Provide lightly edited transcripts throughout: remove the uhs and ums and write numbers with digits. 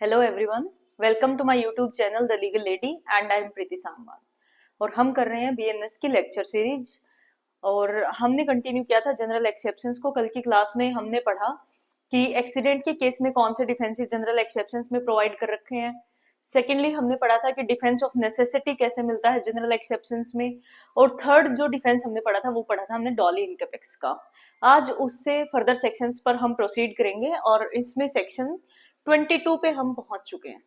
Hello everyone, welcome to my YouTube channel the legal lady and I am Preeti Sangwan. और हम कर रहे हैं बीएनएस की लेक्चर सीरीज। और हमने कंटिन्यू किया था जनरल एक्सेप्शंस को। कल की क्लास में हमने पढ़ा कि एक्सीडेंट के केस में कौन से डिफेंसेस जनरल एक्सेप्शंस में प्रोवाइड कर रखे हैं। सेकेंडली हमने पढ़ा था कि डिफेंस ऑफ नेसेसिटी कैसे मिलता है जनरल एक्सेप्शंस में। और थर्ड जो डिफेंस हमने पढ़ा था वो पढ़ा था हमने डॉली इनकैपेक्स का। आज उससे फर्दर सेक्शंस पर हम प्रोसीड करेंगे और इसमें सेक्शन 22 पे हम पहुंच चुके हैं।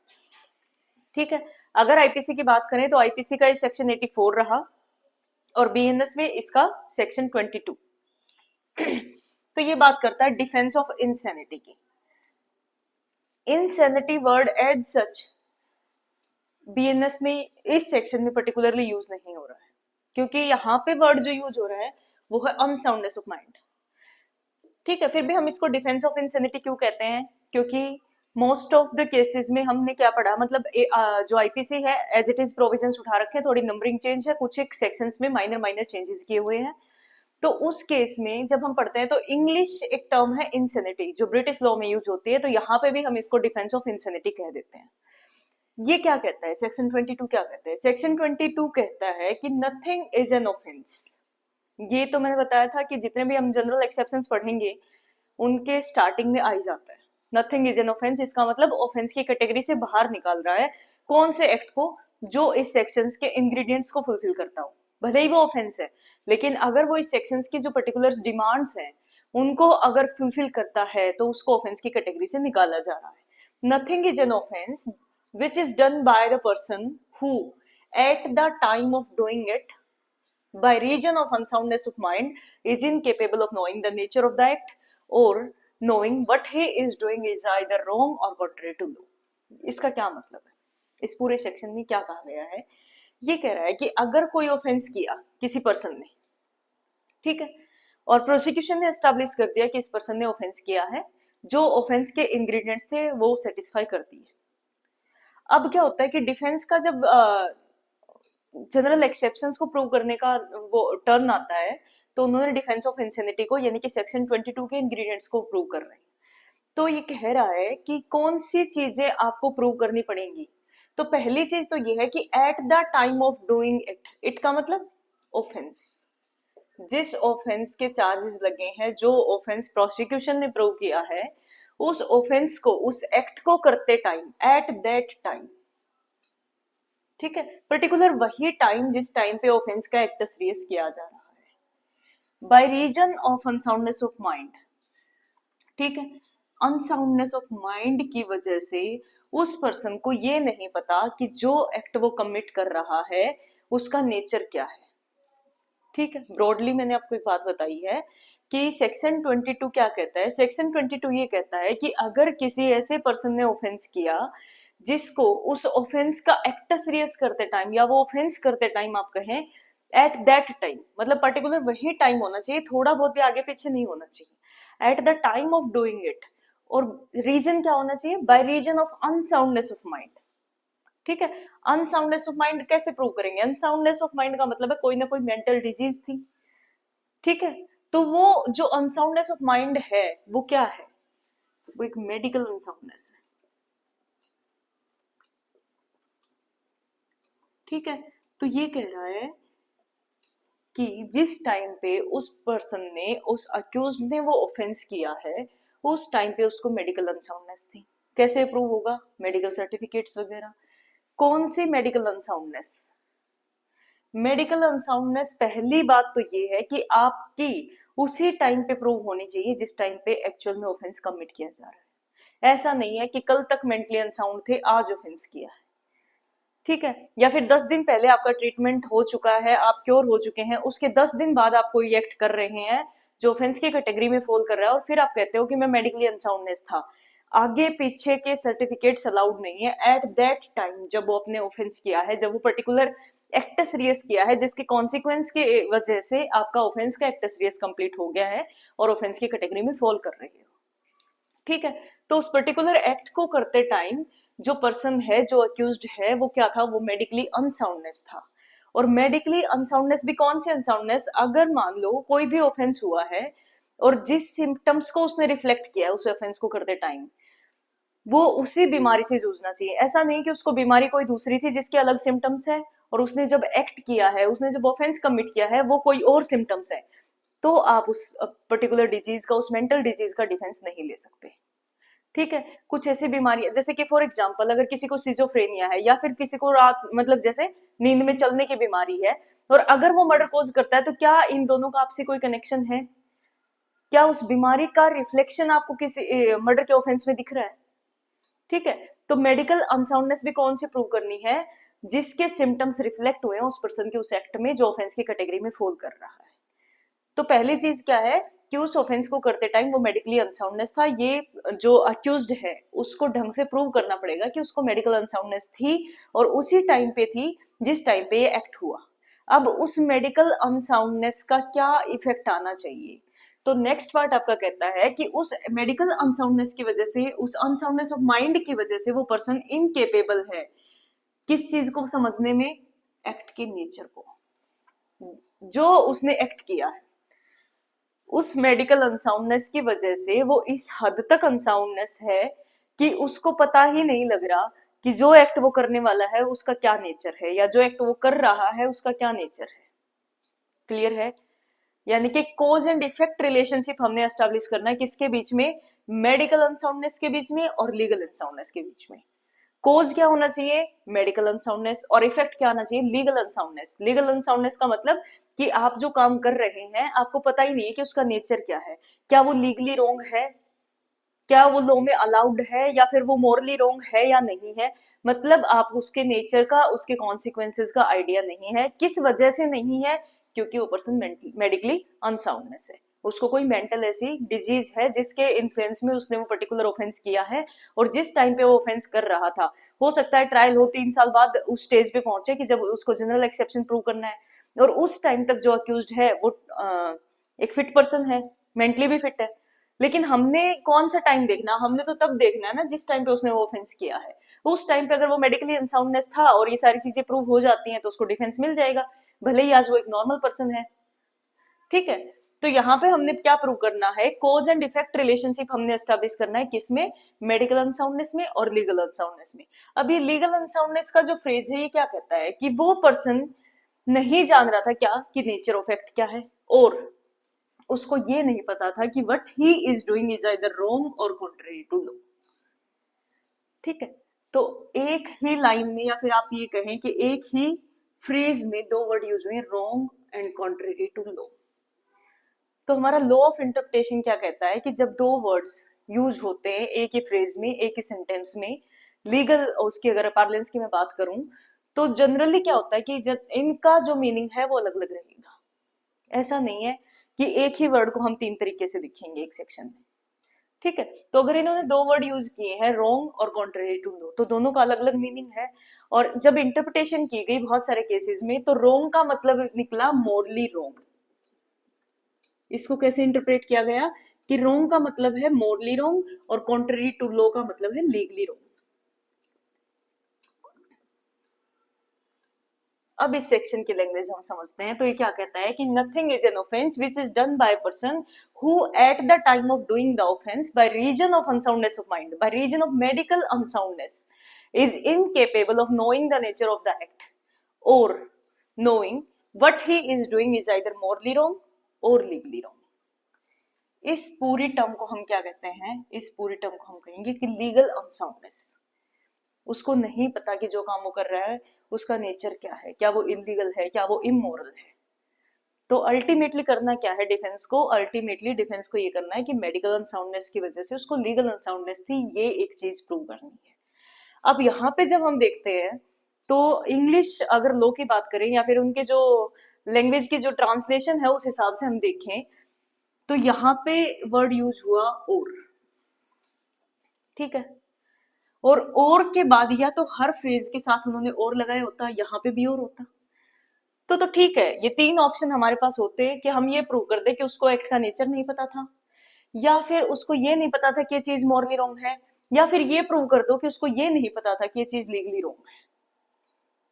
ठीक है, अगर आईपीसी की बात करें तो आईपीसी का इस सेक्शन 84 रहा और बीएनएस में इसका सेक्शन 22। तो ये बात करता है डिफेंस ऑफ इंसैनिटी की। Insanity word as such BNS में इस सेक्शन में पर्टिकुलरली यूज नहीं हो रहा है, क्योंकि यहाँ पे वर्ड जो यूज हो रहा है वो है अनसाउंडनेस ऑफ माइंड। ठीक है, फिर भी हम इसको डिफेंस ऑफ इंसैनिटी क्यों कहते हैं? क्योंकि मोस्ट ऑफ द केसेस में हमने क्या पढ़ा, मतलब जो आईपीसी है एज इट इज प्रोविजंस उठा रखे हैं, थोड़ी नंबरिंग चेंज है, कुछ एक सेक्शंस में माइनर माइनर चेंजेस किए हुए हैं। तो उस केस में जब हम पढ़ते हैं तो इंग्लिश एक टर्म है इंसैनिटी जो ब्रिटिश लॉ में यूज होती है, तो यहाँ पे भी हम इसको डिफेंस ऑफ इंसैनिटी कह देते हैं। ये क्या कहता है सेक्शन 22? क्या कहता है सेक्शन 22? कहता है कि नथिंग इज एन ऑफेंस। ये तो मैंने बताया था कि जितने भी हम जनरल एक्सेप्शंस पढ़ेंगे उनके स्टार्टिंग में आ ही जाता है नथिंग इज एन ऑफेंस। इसका मतलब ऑफेंस की कैटेगरी से बाहर निकाल रहा है कौन से एक्ट को जो इस सेक्शंस के इंग्रेडिएंट्स को फुलफिल करता हो। भले ही वो ऑफेंस है, लेकिन अगर वो इस सेक्शंस की जो पर्टिकुलर डिमांड्स हैं उनको अगर फुलफिल करता है तो उसको ऑफेंस की कैटेगरी से निकाला जा रहा है। Nothing is an offence which is done by the person who at the time of doing it by reason of unsoundness of mind is incapable of knowing the nature of the act or knowing what he is doing is either wrong or contrary to law। इसका क्या मतलब है? इस पूरे section में क्या कहा गया है? ये कह रहा है कि अगर कोई ऑफेंस किया किसी पर्सन ने, ठीक है, और प्रोसिक्यूशन ने एस्टैब्लिश कर दिया कि इस पर्सन ने ऑफेंस किया है, जो ऑफेंस के इंग्रेडिएंट्स थे वो सेटिस्फाई कर दिए। अब क्या होता है कि डिफेंस का जब जनरल एक्सेप्शंस को प्रूव करने का वो टर्न आता है तो उन्होंने डिफेंस ऑफ इंसैनिटी को यानी कि सेक्शन 22 के इंग्रेडिएंट्स को प्रूव कर रहे हैं। तो ये कह रहा है कि कौन सी चीजें आपको प्रूव करनी पड़ेंगी। तो पहली चीज तो ये है कि eight the time of doing it, it का मतलब ऑफेंस, जिस ऑफेंस के चार्जेस लगे हैं, जो ऑफेंस प्रोसिक्यूशन ने प्रूव किया है, उस ऑफेंस को, उस एक्ट को करते टाइम, एट दैट टाइम, ठीक है, पर्टिकुलर वही टाइम जिस टाइम पे ऑफेंस का एक्ट सीरियस किया जा रहा है, by reason of unsoundness of mind. ठीक है, अनसाउंडनेस ऑफ माइंड की वजह से उस पर्सन को ये नहीं पता कि जो एक्ट वो कमिट कर रहा है उसका नेचर क्या है। ठीक है, ब्रॉडली मैंने आपको एक बात बताई है कि सेक्शन 22 क्या कहता है। सेक्शन 22 ये कहता है कि अगर किसी ऐसे पर्सन ने ऑफेंस किया जिसको उस ऑफेंस का एक्ट सीरियस करते टाइम, या वो ऑफेंस करते टाइम आप कहें एट दैट टाइम, मतलब पर्टिकुलर वही टाइम होना चाहिए, थोड़ा बहुत भी आगे पीछे नहीं होना चाहिए, at the time of doing it. और रीजन क्या होना चाहिए? By reason of unsoundness of mind. ठीक है, अनसाउंडनेस ऑफ माइंड कैसे प्रूव करेंगे? अनसाउंडनेस ऑफ माइंड का मतलब है कोई ना कोई मेंटल डिजीज थी। ठीक है, तो वो जो अनसाउंडनेस ऑफ माइंड है वो क्या है? वो एक मेडिकल अनसाउंडनेस है। ठीक है, तो ये कह रहा है कि जिस टाइम पे उस पर्सन ने, उस अक्यूज्ड ने वो ऑफेंस किया है, उस टाइम पे उसको मेडिकल अनसाउंडनेस थी। कैसे प्रूव होगा? मेडिकल सर्टिफिकेट्स वगैरह। कौन सी मेडिकल अनसाउंडनेस? मेडिकल अनसाउंडनेस पहली बात तो ये है कि आपकी उसी टाइम पे प्रूव होनी चाहिए जिस टाइम पे एक्चुअल में ऑफेंस कमिट किया जा रहा है। ऐसा नहीं है कि कल तक मेंटली अनसाउंड थे, आज ऑफेंस किया है। ठीक है, या फिर 10 दिन पहले आपका ट्रीटमेंट हो चुका है, आप क्योर हो चुके हैं, उसके 10 दिन बाद आप कोई एक्ट कर रहे हैं जो ऑफेंस की कैटेगरी में फॉल कर रहा है, और फिर आप कहते हो कि मैं मेडिकली अनसाउंडनेस था। आगे पीछे के सर्टिफिकेट्स अलाउड नहीं है। एट दैट टाइम जब वो अपने ऑफेंस किया है, जब वो पर्टिकुलर एक्ट सीरियस किया है जिसके कॉन्सिक्वेंस की वजह से आपका ऑफेंस का एक्ट सीरियस कंप्लीट हो गया है और ऑफेंस की कैटेगरी में फॉल कर रही हो। ठीक है, तो उस पर्टिकुलर एक्ट को करते टाइम जो पर्सन है, जो अक्यूज्ड है, वो क्या था? वो मेडिकली अनसाउंडनेस था। और मेडिकली अनसाउंडनेस भी कौन सी अनसाउंडनेस? अगर मान लो कोई भी ऑफेंस हुआ है और जिस सिम्टम्स को उसने रिफ्लेक्ट किया है उस ऑफेंस को करते टाइम, वो उसी बीमारी से जूझना चाहिए। ऐसा नहीं कि उसको बीमारी कोई दूसरी थी जिसके अलग सिम्टम्स है, और उसने जब एक्ट किया है, उसने जब ऑफेंस कमिट किया है, वो कोई और सिम्टम्स है, तो आप उस पर्टिकुलर डिजीज का, उस मेंटल डिजीज का डिफेंस नहीं ले सकते। ठीक है, कुछ ऐसी बीमारियां जैसे कि फॉर एग्जांपल अगर किसी को सिजोफ्रेनिया है, या फिर किसी को रात मतलब जैसे नींद में चलने की बीमारी है, और अगर वो मर्डर कोज करता है, तो क्या इन दोनों का आपसे कोई कनेक्शन है? क्या उस बीमारी का रिफ्लेक्शन आपको किसी मर्डर के ऑफेंस में दिख रहा है? ठीक है, तो मेडिकल अनसाउंडनेस भी कौन सी प्रूव करनी है? जिसके सिम्टम्स रिफ्लेक्ट हुए हैं उस पर्सन के उस एक्ट में जो ऑफेंस की कैटेगरी में फॉल कर रहा है। तो पहली चीज क्या है कि उस ऑफेंस को करते टाइम वो मेडिकली अनसाउंडनेस था। ये जो अक्यूज्ड है उसको ढंग से प्रूव करना पड़ेगा कि उसको मेडिकल अनसाउंडनेस थी, और उसी टाइम पे थी जिस टाइम पे ये एक्ट हुआ। अब उस मेडिकल अनसाउंडनेस का क्या इफेक्ट आना चाहिए? तो नेक्स्ट पार्ट आपका कहता है कि उस मेडिकल अनसाउंडनेस की वजह से, उस अनसाउंडनेस ऑफ माइंड की वजह से वो पर्सन इनकेपेबल है किस चीज को समझने में? एक्ट के नेचर को, जो उसने एक्ट किया है। उस मेडिकल अनसाउंडनेस की वजह से वो इस हद तक अनसाउंडनेस है कि उसको पता ही नहीं लग रहा कि जो एक्ट वो करने वाला है उसका क्या नेचर है, या जो एक्ट वो कर रहा है उसका क्या नेचर है। क्लियर है? यानी कि कोज एंड इफेक्ट रिलेशनशिप हमने एस्टेब्लिश करना है किसके बीच में? मेडिकल अनसाउंडनेस के बीच में और लीगल अनसाउंडनेस के बीच में। कोज क्या होना चाहिए? मेडिकल अनसाउंडनेस, और इफेक्ट क्या आना चाहिए? Legal unsoundness. लीगल अनसाउंडनेस का मतलब कि आप जो काम कर रहे हैं आपको पता ही नहीं है कि उसका नेचर क्या है, क्या वो लीगली रोंग है, क्या वो लॉ में अलाउड है, या फिर वो मोरली रोंग है या नहीं है। मतलब आप उसके नेचर का, उसके कॉन्सिक्वेंसेस का आइडिया नहीं है। किस वजह से नहीं है? क्योंकि वो पर्सन मेडिकली अनसाउंडनेस है, उसको कोई मेंटल ऐसी डिजीज है जिसके इन्फ्लुएंस में उसने वो पर्टिकुलर ऑफेंस किया है, और जिस टाइम पे वो ऑफेंस कर रहा था, हो सकता है ट्रायल हो 3 साल बाद उस स्टेज पे पहुंचे कि जब उसको जनरल एक्सेप्शन प्रूव करना है, और उस टाइम तक जो अक्यूज्ड है वो एक फिट पर्सन है, मेंटली भी फिट है। लेकिन हमने कौन सा टाइम देखना? हमने तो तब देखना है ना जिस टाइम पे उसने वो ऑफेंस किया है। उस टाइम पे अगर वो मेडिकली अनसाउंडनेस था और ये सारी चीजें प्रूव हो जाती हैं तो उसको डिफेंस मिल जाएगा, भले ही आज वो एक नॉर्मल पर्सन है। ठीक है, तो यहाँ पे हमने क्या प्रूव करना है? कोज एंड इफेक्ट रिलेशनशिप हमने एस्टेब्लिश करना है किसमें? मेडिकल अनसाउंडनेस में और लीगल अनसाउंडनेस में। अब ये लीगल अनसाउंडनेस का जो फ्रेज है ये क्या कहता है कि वो पर्सन नहीं जान रहा था क्या कि नेचर ऑफ एक्ट क्या है, और उसको ये नहीं पता था कि what he is doing is either wrong और कॉन्ट्रेरी टू लॉ। ठीक है, तो एक ही लाइन में, या फिर आप ये कहें कि एक ही फ्रेज में दो वर्ड यूज हुए, wrong and contrary to law. तो हमारा लॉ ऑफ इंटरप्रिटेशन क्या कहता है कि जब दो वर्ड्स यूज होते हैं एक ही फ्रेज में, एक ही सेंटेंस में, लीगल उसकी अगर पार्लेंस की मैं बात करूं, तो जनरली क्या होता है कि जब इनका जो मीनिंग है वो अलग अलग रहेगा। ऐसा नहीं है कि एक ही वर्ड को हम 3 तरीके से लिखेंगे एक सेक्शन में। ठीक है, तो अगर इन्होंने दो वर्ड यूज किए हैं, रॉन्ग और कॉन्ट्रेरी टू लॉ, तो दोनों का अलग अलग मीनिंग है। और जब इंटरप्रिटेशन की गई बहुत सारे केसेस में, तो रॉन्ग का मतलब निकला मोरली रॉन्ग। इसको कैसे इंटरप्रेट किया गया कि रॉन्ग का मतलब है मोरली रॉन्ग, और कॉन्ट्रेरी टू लॉ का मतलब है लीगली रॉन्ग। अब इस सेक्शन की लैंग्वेज हम समझते हैं। तो ये क्या कहता है कि nothing is an offence which is done by person who at the time of doing the offence by reason of unsoundness of mind, by reason of medical unsoundness, is incapable of knowing the nature of the act, or knowing what he is doing is either morally wrong or legally wrong. इस पूरी term को हम क्या कहते हैं? इस पूरी term को हम कहेंगे कि लीगल अनसाउंडनेस। उसको नहीं पता कि जो काम वो कर रहा है उसका नेचर क्या है, क्या वो इलीगल है, क्या वो इमोरल है। तो अल्टीमेटली करना क्या है डिफेंस को? अल्टीमेटली डिफेंस को ये करना है कि मेडिकल अनसाउंडनेस की वजह से उसको लीगल अनसाउंडनेस थी, ये एक चीज प्रूव करनी है। अब यहाँ पे जब हम देखते हैं तो इंग्लिश अगर लॉ की बात करें या फिर उनके जो लैंग्वेज की जो ट्रांसलेशन है उस हिसाब से हम देखें, तो यहाँ पे वर्ड यूज हुआ और। ठीक है, और के बाद या तो हर फ्रेज के साथ उन्होंने और लगाया होता, यहाँ पे भी और होता, तो ठीक है। ये 3 ऑप्शन हमारे पास होते हैं कि हम ये प्रूव कर दे कि उसको एक्ट का नेचर नहीं पता था, या फिर उसको ये नहीं पता था कि ये चीज मॉरली रॉन्ग है, या फिर ये प्रूव कर दो कि उसको ये नहीं पता था कि ये चीज लीगली रॉन्ग है।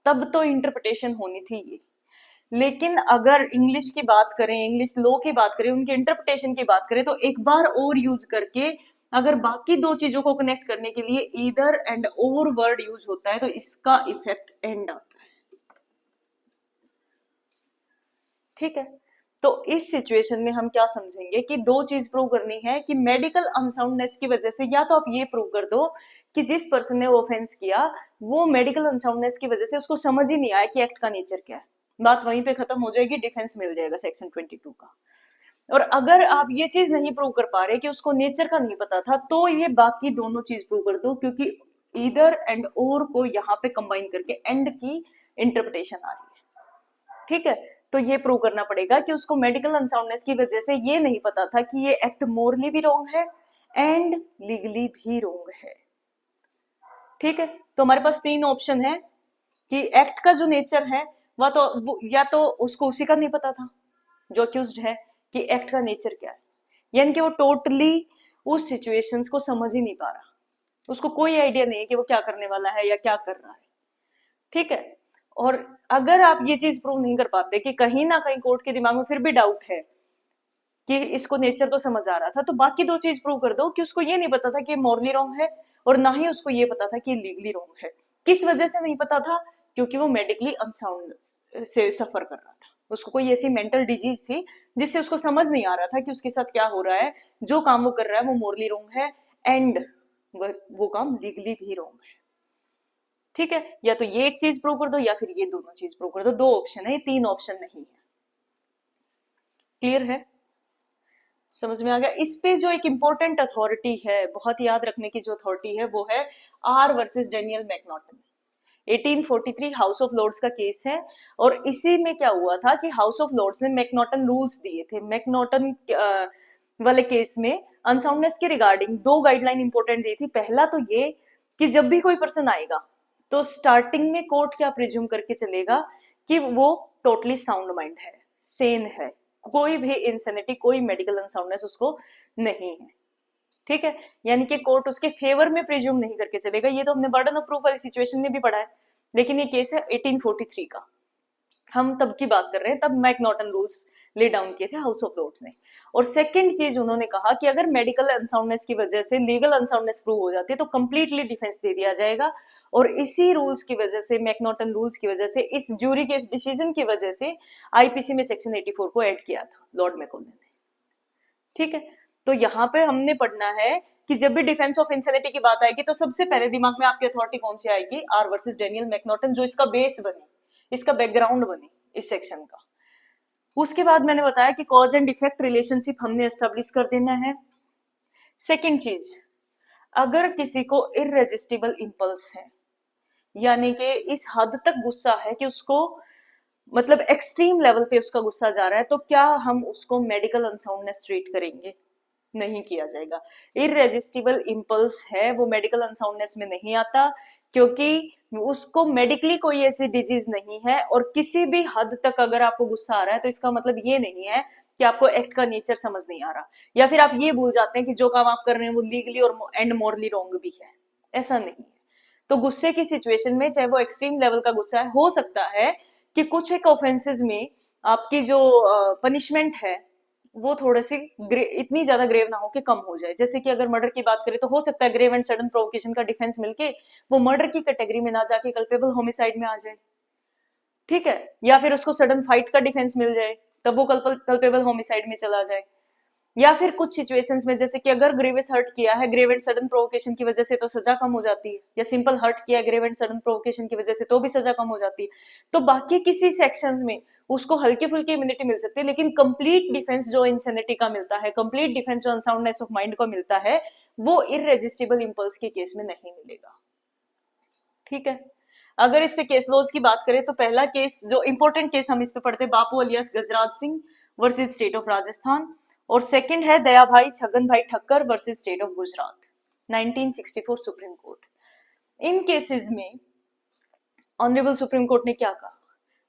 तब तो इंटरप्रिटेशन होनी थी ये। लेकिन अगर इंग्लिश की बात करें, इंग्लिश लॉ की बात करें, उनके इंटरप्रिटेशन की बात करें, तो एक बार और यूज करके अगर बाकी दो चीजों को कनेक्ट करने के लिए ईदर एंड और वर्ड यूज होता है तो इसका इफेक्ट एंड आता है। ठीक है, तो इस सिचुएशन में हम क्या समझेंगे कि दो चीज प्रूव करनी है कि मेडिकल अनसाउंडनेस की वजह से, या तो आप ये प्रूव कर दो कि जिस पर्सन ने वो ऑफेंस किया वो मेडिकल अनसाउंडनेस की वजह से उसको समझ ही नहीं आया कि एक्ट का नेचर क्या है, बात वहीं पे खत्म हो जाएगी, डिफेंस मिल जाएगा सेक्शन 22 का। और अगर आप ये चीज नहीं प्रूव कर पा रहे कि उसको नेचर का नहीं पता था, तो ये बाकी दोनों चीज प्रूव कर दो, क्योंकि ईदर एंड और को यहाँ पे कंबाइन करके एंड की इंटरप्रिटेशन आ रही है। ठीक है, तो ये प्रूव करना पड़ेगा कि उसको मेडिकल अनसाउंडनेस की वजह से ये नहीं पता था कि ये एक्ट मोरली भी रॉन्ग है एंड लीगली भी रॉन्ग है। ठीक है, तो हमारे पास तीन ऑप्शन है कि एक्ट का जो नेचर है वह तो या तो उसको उसी का नहीं पता था जो अक्यूज्ड है कि एक्ट का नेचर क्या है, यानी कि वो टोटली उस सिचुएशंस को समझ ही नहीं पा रहा, उसको कोई आइडिया नहीं है कि वो क्या करने वाला है या क्या कर रहा है। ठीक है, और अगर आप ये चीज प्रूव नहीं कर पाते कि कहीं ना कहीं कोर्ट के दिमाग में फिर भी डाउट है कि इसको नेचर तो समझ आ रहा था, तो बाकी दो चीज प्रूव कर दो कि उसको ये नहीं पता था कि मॉरली रॉन्ग है और ना ही उसको ये पता था कि लीगली रॉन्ग है। किस वजह से नहीं पता था? क्योंकि वो मेडिकली अनसाउंड से सफर कर रहा था, उसको कोई ऐसी मेंटल डिजीज थी जिससे उसको समझ नहीं आ रहा था कि उसके साथ क्या हो रहा है, जो काम वो कर रहा है वो मॉरली रॉन्ग है एंड वो काम लीगली भी रॉन्ग है। ठीक है, या तो ये एक चीज प्रूव कर दो या फिर ये दोनों चीज प्रूव कर दो, दो ऑप्शन है, तीन ऑप्शन नहीं है। क्लियर है, समझ में आ गया? इस पे जो एक इंपॉर्टेंट अथॉरिटी है, बहुत याद रखने की जो अथॉरिटी है वो है R versus Daniel McNaughton. 1843 House of Lords का केस है, और इसी में क्या हुआ था कि हाउस ऑफ लॉर्ड्स ने मैकनॉटन रूल्स दिए थे। मैकनॉटन वाले केस में अनसाउंडनेस के रिगार्डिंग दो गाइडलाइन इंपॉर्टेंट दी थी। पहला तो ये कि जब भी कोई पर्सन आएगा तो स्टार्टिंग में कोर्ट क्या प्रिज्यूम करके चलेगा कि वो टोटली साउंड माइंड है, सेन है, कोई भी इंसेनिटी, कोई मेडिकल अनसाउंडनेस उसको नहीं है। ठीक है, यानी कि कोर्ट उसके फेवर में प्रिज्यूम नहीं करके चलेगा। ये तो हमने बर्डन ऑफ प्रूफ वाली सिचुएशन में भी पढ़ा है, लेकिन ये केस है 1843 का, हम तब की बात कर रहे हैं, तब मैकनॉटन रूल्स ले डाउन किए थे हाउस ऑफ लॉर्ड्स ने। और सेकंड चीज उन्होंने कहा कि अगर मेडिकल अनसाउंडनेस की वजह से लीगल अनसाउंडनेस प्रूव हो जाती है तो कंप्लीटली डिफेंस दे दिया जाएगा। और इसी रूल्स की वजह से, मैकनॉटन रूल्स की वजह से, इस ज्यूरी के डिसीजन की वजह से आईपीसी में सेक्शन 84 को ऐड किया था लॉर्ड मैकॉले ने। ठीक है, तो यहाँ पे हमने पढ़ना है कि जब भी डिफेंस ऑफ इंसेनिटी की बात आएगी तो सबसे पहले दिमाग में आपकी अथॉरिटी कौन सी आएगी? आर वर्सेस डेनियल मैकनॉटन, जो इसका बेस बने, इसका बैकग्राउंड बने इस सेक्शन का। उसके बाद मैंने बताया कि कॉज एंड इफेक्ट रिलेशनशिप हमने एस्टेब्लिश कर देना है। सेकंड चीज, अगर किसी को इररेजिस्टिबल इंपल्स है, यानी कि इस हद तक गुस्सा है कि उसको, मतलब एक्सट्रीम लेवल पे उसका गुस्सा जा रहा है, तो क्या हम उसको मेडिकल अनसाउंडनेस ट्रीट करेंगे? नहीं किया जाएगा। इररेजिस्टिबल इंपल्स है वो मेडिकल अनसाउंडनेस में नहीं आता, क्योंकि उसको मेडिकली कोई ऐसी डिजीज नहीं है। और किसी भी हद तक अगर आपको गुस्सा आ रहा है तो इसका मतलब ये नहीं है कि आपको एक्ट का नेचर समझ नहीं आ रहा, या फिर आप ये भूल जाते हैं कि जो काम आप कर रहे हैं वो लीगली और एंड मॉरली रॉन्ग भी है। ऐसा नहीं है। तो गुस्से की सिचुएशन में, चाहे वो एक्सट्रीम लेवल का गुस्सा है, हो सकता है कि कुछ एक ऑफेंसेस में आपकी जो पनिशमेंट है वो थोड़े से इतनी ज्यादा ग्रेव ना हो कि कम हो जाए। जैसे कि अगर मर्डर की बात करें तो हो सकता है ग्रेव एंड सडन प्रोवोकेशन का डिफेंस मिलके वो मर्डर की कैटेगरी में ना जाके कल्पेबल होमिसाइड में आ जाए। ठीक है, या फिर उसको सडन फाइट का डिफेंस मिल जाए, तब वो कल्पेबल होमिसाइड में चला जाए। या फिर कुछ सिचुएशंस में, जैसे कि अगर ग्रेवियस हर्ट किया है ग्रेव एंड सडन प्रोवोकेशन की वजह से तो सजा कम हो जाती है, या सिंपल हर्ट किया है ग्रेव एंड सडन प्रोवोकेशन की वजह से तो भी सजा कम हो जाती है। तो बाकी किसी सेक्शन में उसको हल्की फुल्की इम्यूनिटी मिल सकती है, लेकिन कंप्लीट डिफेंस जो इंसेनिटी का मिलता है, कंप्लीट डिफेंस जो अनसाउंडनेस ऑफ माइंड को मिलता है, वो इररेजिस्टिबल इंपल्स के केस में नहीं मिलेगा। ठीक है, अगर इस पे केस लॉज की बात करें तो पहला केस, जो इंपॉर्टेंट केस हम इस पे पढ़ते हैं, Bapu alias Gajraj Singh versus state of Rajasthan, और सेकंड है Daya Bhai Chhagan Bhai Thakkar versus state of Gujarat, 1964 Supreme Court. इन केसेस में ऑनरेबल सुप्रीम कोर्ट ने क्या कहा?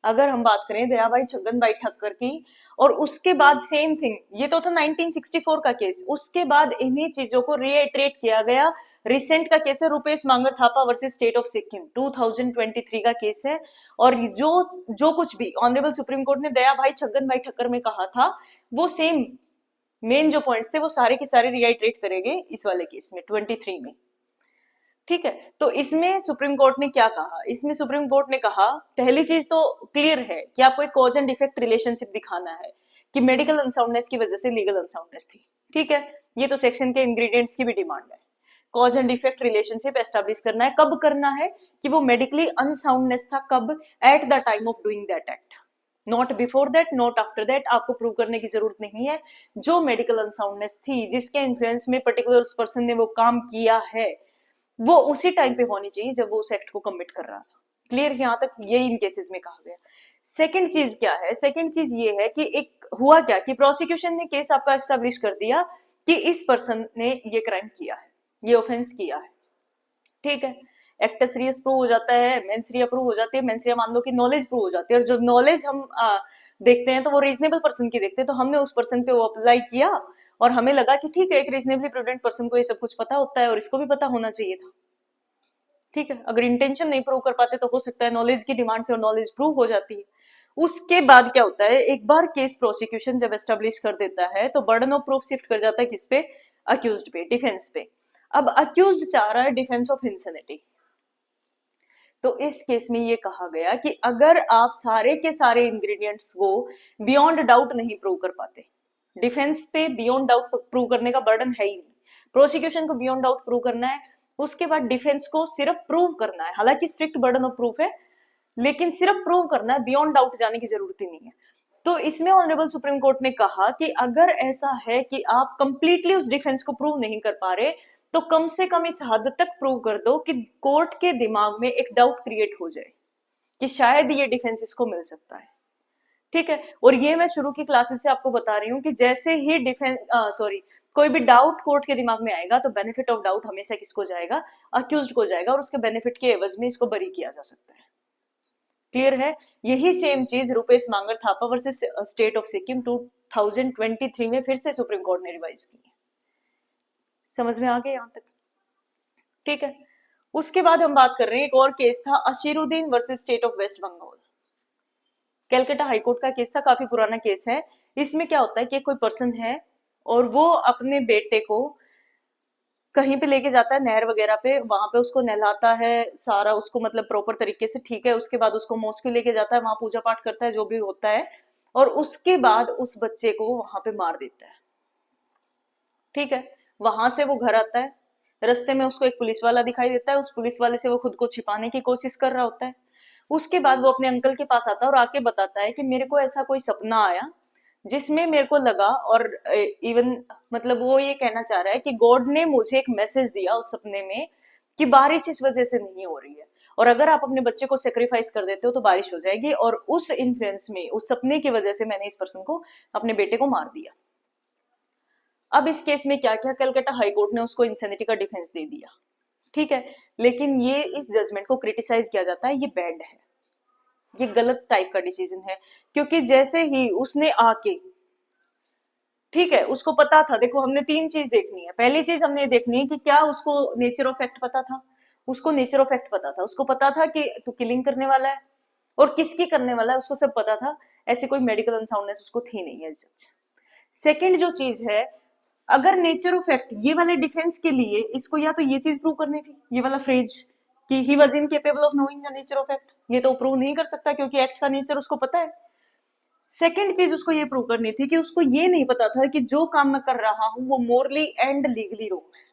अगर हम बात करें दया भाई छगन भाई ठक्कर की, और उसके बाद सेम थिंग, ये तो था 1964 का केस, उसके बाद इन्हीं चीजों को रीइटरेट किया गया। रिसेंट का केस है Rupesh Mangar Thapa versus state of Sikkim, 2023 का केस है। और जो कुछ भी ऑनरेबल सुप्रीम कोर्ट ने दया भाई छगन भाई ठक्कर में कहा था वो सेम मेन जो पॉइंट्स थे वो सारे के सारे रिआइट्रेट करेंगे इस वाले केस में 23 में। ठीक है, तो इसमें सुप्रीम कोर्ट ने क्या कहा, इसमें सुप्रीम कोर्ट ने कहा पहली चीज तो क्लियर है कि आपको एक कॉज एंड इफेक्ट रिलेशनशिप दिखाना है कि मेडिकल अनसाउंडनेस की वजह से लीगल अनसाउंडनेस थी। ठीक है, ये तो सेक्शन के इंग्रेडिएंट्स की भी डिमांड है। Cause and effect relationship establish करना है, कब करना है कि वो मेडिकली अनसाउंडनेस था, कब, eight the time of doing that act, not before that, not after that, आपको प्रूव करने की जरूरत नहीं है। जो मेडिकल अनसाउंडनेस थी, जिसके इन्फ्लुएंस में पर्टिकुलर उस पर्सन ने वो काम किया है, वो उसी टाइम पे होनी चाहिए जब वो उस एक्ट को कमिट कर रहा था। क्लियर, यहां तक ये इन केसेस में कहा गया। सेकंड चीज क्या है, सेकंड चीज ये है कि एक हुआ क्या कि प्रोसिक्यूशन ने केस आपका एस्टेब्लिश कर दिया कि इस पर्सन ने ये क्राइम किया है, ये ऑफेंस किया है। ठीक है, एक्ट सीरियस प्रूव हो जाता है, मेंसरिया प्रूव हो जाती है, मेंसरिया मान लो कि नॉलेज प्रूव हो जाती है, और जो नॉलेज हम देखते हैं तो वो रीजनेबल पर्सन की देखते हैं, तो हमने उस पर्सन पे वो अप्लाई किया और हमें लगा कि ठीक है, एक रीजनेबली प्रूडेंट पर्सन को ये सब कुछ पता होता है और इसको भी पता होना चाहिए था। ठीक है, अगर इंटेंशन नहीं प्रूव कर पाते तो हो सकता है नॉलेज की डिमांड थी और नॉलेज प्रूव हो जाती है। उसके बाद क्या होता है, एक बार केस प्रोसिक्यूशन जब एस्टेब्लिश कर देता है तो बर्डन ऑफ प्रूफ शिफ्ट कर जाता है किस पे, अक्यूज्ड पे, डिफेंस पे। अब अक्यूज्ड चाह रहा है डिफेंस ऑफ इंसेनिटी। तो इस केस में ये कहा गया कि अगर आप सारे के सारे इंग्रेडिएंट्स को बियॉन्ड डाउट नहीं प्रूव कर पाते, डिफेंस पे बियॉन्ड डाउट प्रूव करने का बर्डन है ही नहीं, प्रोसिक्यूशन को बियॉन्ड डाउट प्रूव करना है, उसके बाद डिफेंस को सिर्फ प्रूव करना है, हालांकि स्ट्रिक्ट बर्डन ऑफ प्रूफ है लेकिन सिर्फ प्रूव करना है, बियॉन्ड डाउट जाने की जरूरत ही नहीं है। तो इसमें ऑनरेबल सुप्रीम कोर्ट ने कहा कि अगर ऐसा है कि आप कंप्लीटली उस डिफेंस को प्रूव नहीं कर पा रहे, तो कम से कम इस हद तक प्रूव कर दो कि कोर्ट के दिमाग में एक डाउट क्रिएट हो जाए कि शायद ये डिफेंस इसको मिल सकता है। ठीक है, और ये मैं शुरू की क्लासेस से आपको बता रही हूँ कि जैसे ही डिफेंस कोई भी डाउट कोर्ट के दिमाग में आएगा तो बेनिफिट ऑफ डाउट हमेशा किसको जाएगा, अक्यूज्ड को जाएगा, और उसके बेनिफिट के एवज में इसको बरी किया जा सकता है। क्लियर है, यही सेम चीज Rupesh Mangar Thapa versus state of Sikkim 2023 में फिर से सुप्रीम कोर्ट ने रिवाइज की है। समझ में आ गया यहां तक? ठीक है, उसके बाद हम बात कर रहे हैं, एक और केस था Ashiruddin versus state of West Bengal. Calcutta high court का केस था, काफी पुराना केस है। इसमें क्या होता है कि कोई पर्सन है और वो अपने बेटे को कहीं पे लेके जाता है, नहर वगैरह पे, वहां पे उसको नहलाता है सारा, उसको मतलब प्रॉपर तरीके से, ठीक है, उसके बाद उसको मॉस्क लेके जाता है, वहां पूजा पाठ करता है, जो भी होता है, और उसके बाद उस बच्चे को वहां पे मार देता है। ठीक है, वहां से वो घर आता है, रास्ते में उसको एक पुलिस वाला दिखाई देता है, उस पुलिस वाले से वो खुद को छिपाने की कोशिश कर रहा होता है। उसके बाद वो अपने अंकल के पास आता है और आके बताता है कि मेरे को ऐसा कोई सपना आया जिसमें मेरे को लगा, और इवन मतलब वो ये कहना चाह रहा है कि गॉड ने मुझे एक मैसेज दिया उस सपने में कि बारिश इस वजह से नहीं हो रही है, और अगर आप अपने बच्चे को सेक्रीफाइस कर देते हो तो बारिश हो जाएगी, और उस इन्फ्लुएंस में, उस सपने की वजह से मैंने इस पर्सन को, अपने बेटे को मार दिया। अब इस केस में क्या किया, कलकत्ता हाईकोर्ट ने उसको इंसेनिटी का डिफेंस दे दिया। ठीक है, लेकिन ये इस जजमेंट को क्रिटिसाइज किया जाता है, ये बैड है, ये गलत टाइप का डिसीजन है, क्योंकि जैसे ही उसने आके, ठीक है, उसको पता था, देखो हमने तीन चीज देखनी है। पहली चीज हमने देखनी है कि क्या उसको नेचर ऑफ एक्ट पता था, उसको नेचर ऑफ एक्ट पता था, उसको पता था कि तू किलिंग करने वाला है और किसकी करने वाला है, उसको सब पता था, ऐसी कोई मेडिकल अनसाउंडनेस उसको थी नहीं है। सेकेंड जो चीज है, अगर नेचर ऑफ एक्ट, ये वाले डिफेंस के लिए इसको या तो ये चीज प्रूव करनी थी, ये वाला फ्रेज कि he was incapable of knowing the nature of act, ये तो प्रूव नहीं कर सकता क्योंकि एक्ट का नेचर उसको पता है। सेकेंड चीज उसको ये प्रूव करनी थी कि उसको ये नहीं पता था कि जो काम मैं कर रहा हूं वो मोरली एंड लीगली रॉन्ग है।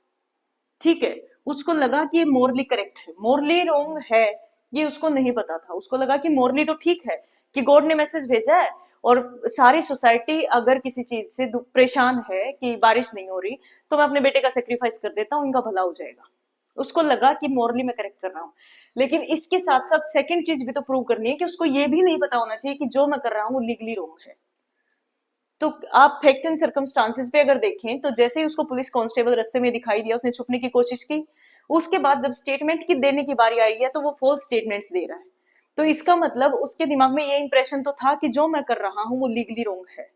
ठीक है, उसको लगा कि ये मोरली करेक्ट है, मोरली रॉन्ग है ये उसको नहीं पता था। उसको लगा कि मोरली तो ठीक है, कि गॉड ने मैसेज भेजा है और सारी सोसाइटी अगर किसी चीज से परेशान है कि बारिश नहीं हो रही तो मैं अपने बेटे का सेक्रीफाइस कर देता हूँ, इनका भला हो जाएगा। उसको लगा कि मोरली मैं करेक्ट कर रहा हूँ, लेकिन इसके साथ साथ सेकंड चीज भी तो प्रूव करनी है कि उसको ये भी नहीं पता होना चाहिए कि जो मैं कर रहा हूँ वो लीगली रॉन्ग है। तो आप फैक्ट एंड सर्कमस्टांसेस पे अगर देखें तो जैसे ही उसको पुलिस कांस्टेबल रास्ते में दिखाई दिया, उसने छुपने की कोशिश की, उसके बाद जब स्टेटमेंट की देने की बारी आई है तो वो फॉल्स स्टेटमेंट्स दे रहा है। तो इसका मतलब उसके दिमाग में ये इंप्रेशन तो था कि जो मैं कर रहा हूं वो लीगली रॉन्ग है।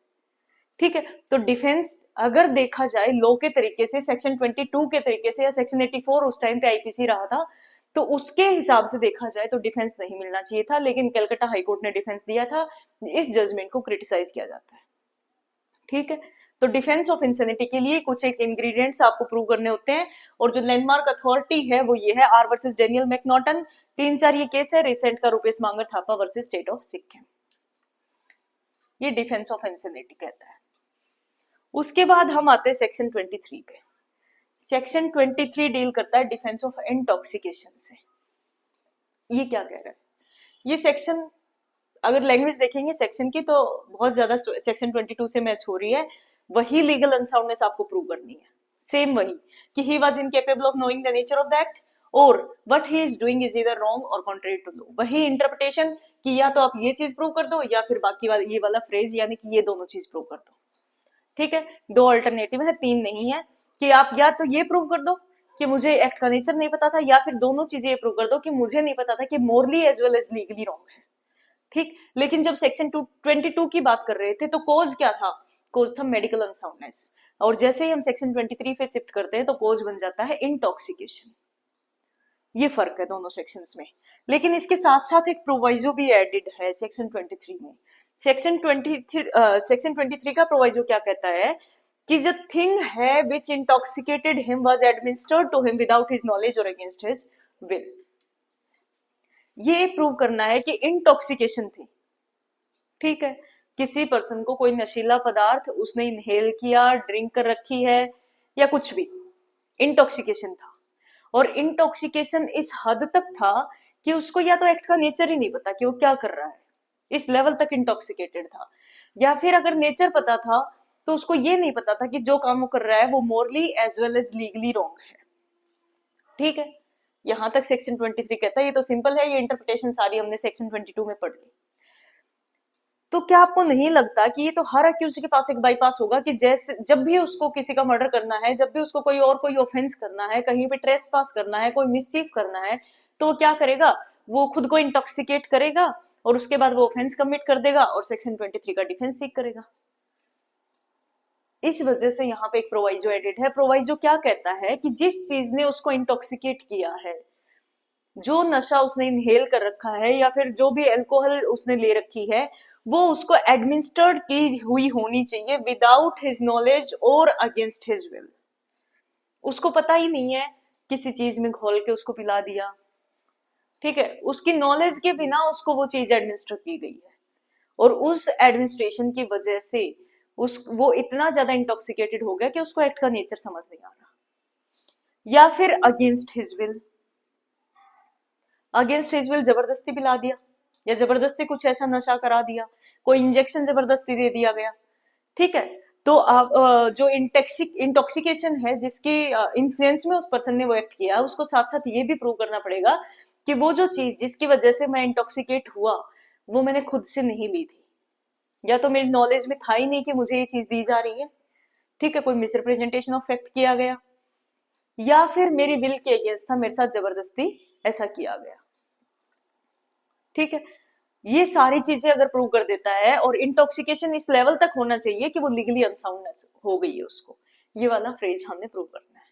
ठीक है, तो डिफेंस अगर देखा जाए लॉ के तरीके से, सेक्शन 22 के तरीके से, या सेक्शन 84 उस टाइम पे आईपीसी रहा था, तो उसके हिसाब से देखा जाए तो डिफेंस नहीं मिलना चाहिए था, लेकिन कलकत्ता हाईकोर्ट ने डिफेंस दिया था। इस जजमेंट को क्रिटिसाइज किया जाता है। ठीक है, तो डिफेंस ऑफ इंसेनिटी के लिए कुछ एक इंग्रेडिएंट्स आपको प्रूव करने होते हैं, और जो लैंडमार्क अथॉरिटी है वो ये है आर वर्सेस डेनियल मैकनॉटन। 3-4 ये केस है रिसेंट का, Rupesh Mangar Thapa versus state of Sikkim. ये डिफेंस ऑफ इंसेनिटी कहता है। उसके बाद हम आते हैं सेक्शन 23 पे। सेक्शन 23 डील करता है डिफेंस ऑफ इंटॉक्सिकेशन से। ये क्या कह रहा है ये सेक्शन? अगर लैंग्वेज देखेंगे सेक्शन की तो बहुत ज्यादा सेक्शन 22 से मैच हो रही है। वही लीगल अनसाउंडनेस आपको प्रूव करनी है, सेम वही कि he was incapable of knowing the nature of the act और what he is doing is either wrong और कॉन्ट्रेरी टू लॉ। वही इंटरप्रिटेशन कि या तो आप ये चीज प्रूव कर दो या फिर बाकी वाला ये वाला फ्रेज, यानी कि ये दोनों चीज प्रूव कर दो। ठीक है, 2 अल्टरनेटिव है, 3 नहीं है कि आप या तो ये प्रूव कर दो कि मुझे एक्ट का नेचर नहीं पता था, या फिर दोनों चीजें ये प्रूव कर दो कि मुझे नहीं पता था कि morally as well as legally wrong है। ठीक, लेकिन जब सेक्शन 22 की बात कर रहे थे तो कोज क्या था? कोज था मेडिकल अनसाउंडनेस, और जैसे ही हम सेक्शन 23 पे शिफ्ट करते हैं तो कोज बन जाता है इंटॉक्सिकेशन। ये फर्क है दोनों सेक्शंस में। लेकिन इसके साथ साथ एक प्रोवाइजो भी एडेड है सेक्शन 23 में। सेक्शन 23 का प्रोवाइजो क्या कहता है कि जो थिंग है which intoxicated him was administered to him without his knowledge और अगेंस्ट हिज विल। ये प्रूव करना है कि इंटॉक्सिकेशन थी। ठीक है, किसी पर्सन को कोई नशीला पदार्थ उसने इनहेल किया, ड्रिंक कर रखी है या कुछ भी, इंटॉक्सिकेशन था। और इंटॉक्सिकेशन इस हद तक था कि उसको या तो एक्ट का नेचर ही नहीं पता कि वो क्या कर रहा है, इस लेवल तक इंटॉक्सिकेटेड था। या फिर अगर नेचर पता था तो उसको ये नहीं पता था कि जो काम वो कर रहा है वो morally as well as legally wrong है। ठीक है, यहां तक सेक्शन 23 कहता है। ये तो सिंपल है, ये इंटरप्रिटेशन सारी हमने सेक्शन 22 में पढ़ ली। तो क्या आपको नहीं लगता कि ये तो हर अक्यूज के पास एक बाईपास होगा कि जैसे जब भी उसको किसी का मर्डर करना है, जब भी उसको कोई ऑफेंस करना है, कहीं पे ट्रेस पास करना है, कोई मिसचीफ करना है, तो वो क्या करेगा? वो खुद को इंटॉक्सिकेट करेगा और उसके बाद वो ऑफेंस कमिट कर देगा और सेक्शन 23 का डिफेंस सीख करेगा। इस वजह से यहाँ पे एक प्रोवाइजो एडेड है। प्रोवाइजो क्या कहता है कि जिस चीज ने उसको इंटॉक्सिकेट किया है, जो नशा उसने इनहेल कर रखा है या फिर जो भी अल्कोहल उसने ले रखी है, वो उसको एडमिनिस्टर्ड की हुई होनी चाहिए विदाउट हिज नॉलेज और अगेंस्ट हिज विल। उसको पता ही नहीं है, किसी चीज में घोल के उसको पिला दिया। ठीक है, उसकी नॉलेज के बिना उसको वो चीज एडमिनिस्टर की गई है और उस एडमिनिस्ट्रेशन की वजह से वो इतना ज्यादा इंटॉक्सिकेटेड हो गया कि उसको एक्ट का नेचर समझ नहीं आ रहा। या फिर against his will, against his will जबरदस्ती पिला दिया या जबरदस्ती कुछ ऐसा नशा करा दिया, कोई इंजेक्शन जबरदस्ती दे दिया गया। ठीक है, तो आप जो इंटॉक्सिकेशन है जिसकी इन्फ्लुएंस में उस पर्सन ने वो एक्ट किया, उसको साथ साथ ये भी प्रूव करना पड़ेगा कि वो जो चीज जिसकी वजह से मैं इंटॉक्सिकेट हुआ वो मैंने खुद से नहीं ली थी, या तो मेरी नॉलेज में था ही नहीं कि मुझे ये चीज दी जा रही है। ठीक है, कोई मिसरिप्रेजेंटेशन ऑफ फैक्ट किया गया, या फिर मेरी विल के अगेंस्ट था, मेरे साथ जबरदस्ती ऐसा किया गया। ठीक है, ये सारी चीजें अगर प्रूव कर देता है और इंटॉक्सिकेशन इस लेवल तक होना चाहिए कि वो लीगली अनसाउंडनेस हो गई है उसको, ये वाला फ्रेज हमने प्रूव करना है।